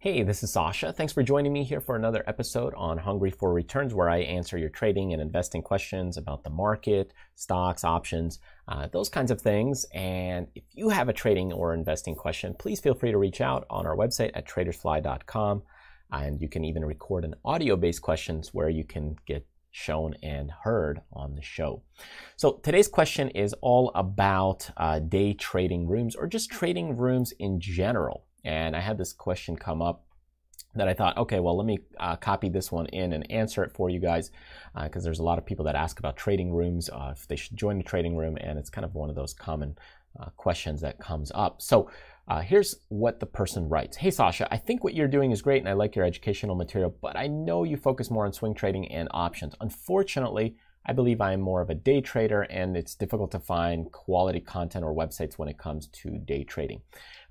Hey, this is Sasha. Thanks for joining me here for another episode on Hungry for Returns, where I answer your trading and investing questions about the market, stocks, options, those kinds of things. And if you have a trading or investing question, please feel free to reach out on our website at tradersfly.com. And you can even record an audio-based questions where you can get shown and heard on the show. So today's question is all about day trading rooms or just trading rooms in general. And I had this question come up that I thought, okay, well, let me copy this one in and answer it for you guys, because there's a lot of people that ask about trading rooms, if they should join the trading room, and it's kind of one of those common questions that comes up. So here's what the person writes. Hey, Sasha, I think what you're doing is great, and I like your educational material, but I know you focus more on swing trading and options. Unfortunately, I believe I am more of a day trader, and it's difficult to find quality content or websites when it comes to day trading.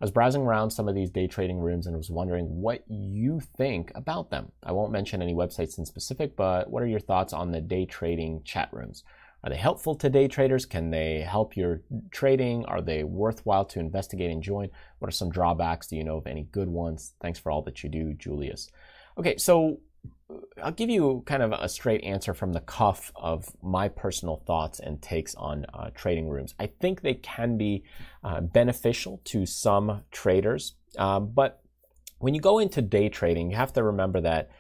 I was browsing around some of these day trading rooms and was wondering what you think about them. I won't mention any websites in specific, but what are your thoughts on the day trading chat rooms? Are they helpful to day traders? Can they help your trading? Are they worthwhile to investigate and join? What are some drawbacks? Do you know of any good ones? Thanks for all that you do, Julius. Okay, so I'll give you kind of a straight answer from the cuff of my personal thoughts and takes on trading rooms. I think they can be beneficial to some traders, but when you go into day trading, you have to remember that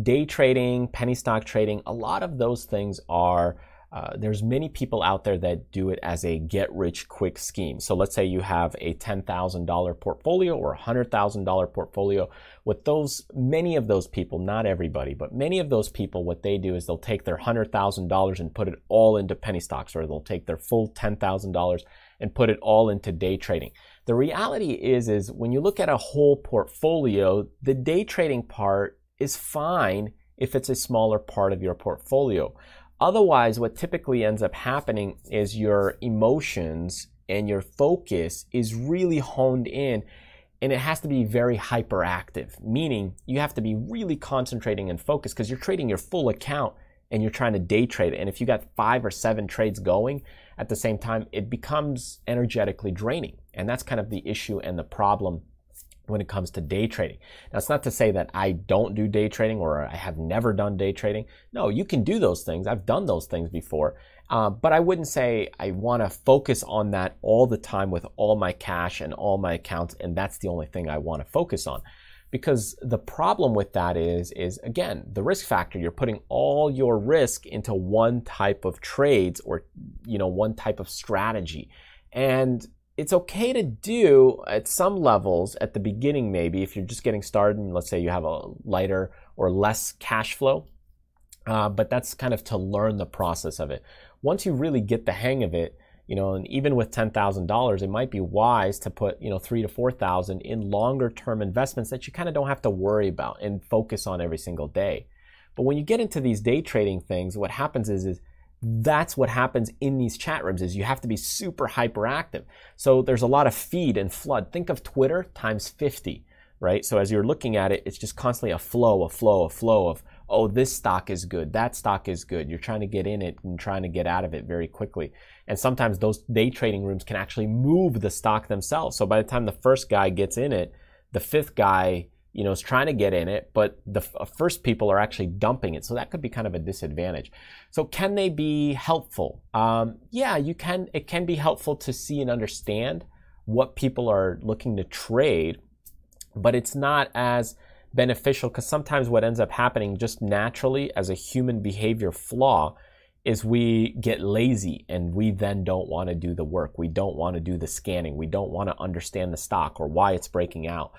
day trading, penny stock trading, a lot of those things are there's many people out there that do it as a get-rich-quick scheme. So let's say you have a $10,000 portfolio or a $100,000 portfolio. With those, many of those people, not everybody, but many of those people, what they do is they'll take their $100,000 and put it all into penny stocks, or they'll take their full $10,000 and put it all into day trading. The reality is when you look at a whole portfolio, the day trading part is fine if it's a smaller part of your portfolio. Otherwise, what typically ends up happening is your emotions and your focus is really honed in, and it has to be very hyperactive, meaning you have to be really concentrating and focused because you're trading your full account and you're trying to day trade. And if you got 5 or 7 trades going at the same time, it becomes energetically draining. And that's kind of the issue and the problem when it comes to day trading. Now, it's not to say that I don't do day trading or I have never done day trading. No, you can do those things. I've done those things before, but I wouldn't say I want to focus on that all the time with all my cash and all my accounts, and that's the only thing I want to focus on. Because the problem with that is again, the risk factor. You're putting all your risk into one type of trades or, one type of strategy. And it's okay to do at some levels at the beginning, maybe if you're just getting started and let's say you have a lighter or less cash flow, but that's kind of to learn the process of it. Once you really get the hang of it, and even with $10,000, it might be wise to put, $3,000 to $4,000 in longer term investments that you kind of don't have to worry about and focus on every single day. But when you get into these day trading things, what happens is that's what happens in these chat rooms is you have to be super hyperactive. So there's a lot of feed and flood. Think of Twitter times 50, right? So as you're looking at it, it's just constantly a flow of, oh, this stock is good, that stock is good. You're trying to get in it and trying to get out of it very quickly. And sometimes those day trading rooms can actually move the stock themselves. So by the time the first guy gets in it, the fifth guy is trying to get in it, but the first people are actually dumping it. So that could be kind of a disadvantage. So can they be helpful? Yeah, you can. It can be helpful to see and understand what people are looking to trade, but it's not as beneficial because sometimes what ends up happening just naturally as a human behavior flaw is we get lazy and we then don't want to do the work. We don't want to do the scanning. We don't want to understand the stock or why it's breaking out.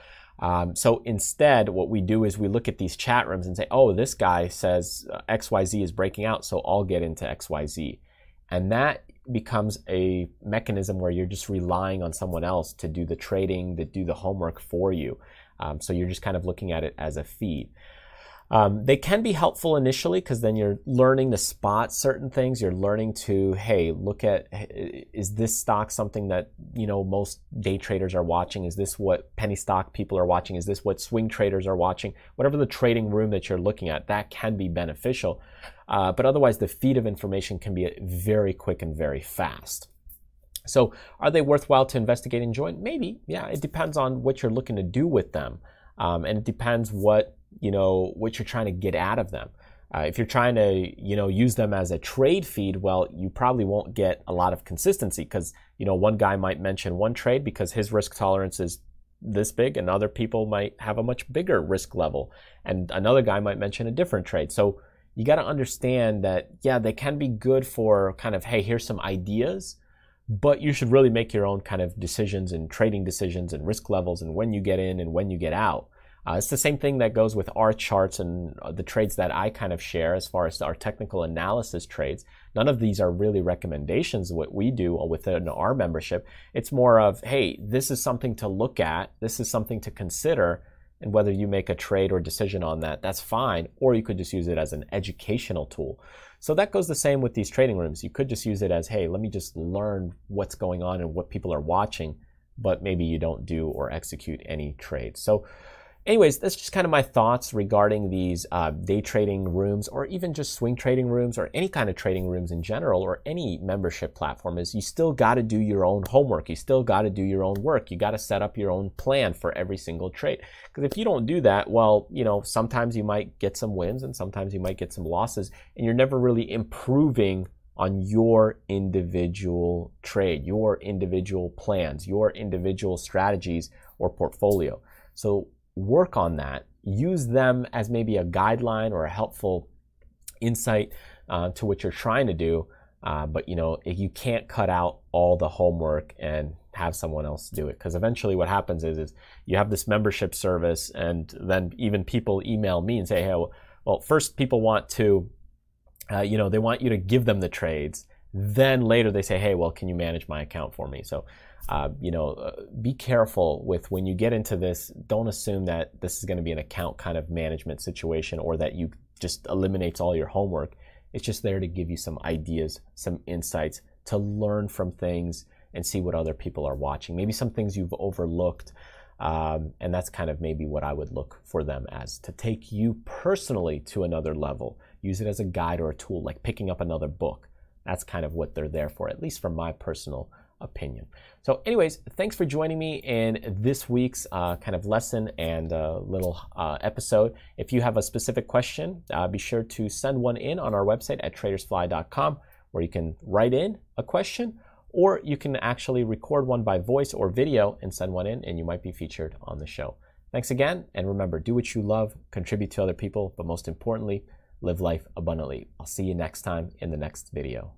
So instead, what we do is we look at these chat rooms and say, oh, this guy says XYZ is breaking out, so I'll get into XYZ. And that becomes a mechanism where you're just relying on someone else to do the trading, to do the homework for you. So you're just kind of looking at it as a feed. They can be helpful initially because then you're learning to spot certain things. You're learning to, hey, look at, is this stock something that, most day traders are watching? Is this what penny stock people are watching? Is this what swing traders are watching? Whatever the trading room that you're looking at, that can be beneficial. But otherwise, the feed of information can be very quick and very fast. So are they worthwhile to investigate and join? Maybe, yeah, it depends on what you're looking to do with them. And it depends what you're trying to get out of them. If you're trying to, use them as a trade feed, well, you probably won't get a lot of consistency because, one guy might mention one trade because his risk tolerance is this big, and other people might have a much bigger risk level, and another guy might mention a different trade. So you got to understand that, yeah, they can be good for kind of, hey, here's some ideas, but you should really make your own kind of decisions and trading decisions and risk levels and when you get in and when you get out. It's the same thing that goes with our charts and the trades that I kind of share as far as our technical analysis trades. None of these are really recommendations, what we do within our membership. It's more of, hey, this is something to look at. This is something to consider. And whether you make a trade or decision on that, that's fine. Or you could just use it as an educational tool. So that goes the same with these trading rooms. You could just use it as, hey, let me just learn what's going on and what people are watching, but maybe you don't do or execute any trades. So anyways, that's just kind of my thoughts regarding these day trading rooms, or even just swing trading rooms, or any kind of trading rooms in general, or any membership platform. Is you still got to do your own homework. You still got to do your own work. You got to set up your own plan for every single trade. Because if you don't do that, well, sometimes you might get some wins and sometimes you might get some losses, and you're never really improving on your individual trade, your individual plans, your individual strategies or portfolio. So work on that. Use them as maybe a guideline or a helpful insight to what you're trying to do. But you can't cut out all the homework and have someone else do it, because eventually what happens is you have this membership service, and then even people email me and say, hey, well, first people want to, they want you to give them the trades. Then later they say, hey, well, can you manage my account for me? So be careful with when you get into this. Don't assume that this is going to be an account kind of management situation, or that you just eliminates all your homework. It's just there to give you some ideas, some insights, to learn from things and see what other people are watching. Maybe some things you've overlooked. And that's kind of maybe what I would look for them as, to take you personally to another level. Use it as a guide or a tool, like picking up another book. That's kind of what they're there for, at least from my personal opinion. So anyways, thanks for joining me in this week's kind of lesson and little episode. If you have a specific question, be sure to send one in on our website at tradersfly.com, where you can write in a question, or you can actually record one by voice or video and send one in, and you might be featured on the show. Thanks again, and remember, do what you love, contribute to other people, but most importantly, live life abundantly. I'll see you next time in the next video.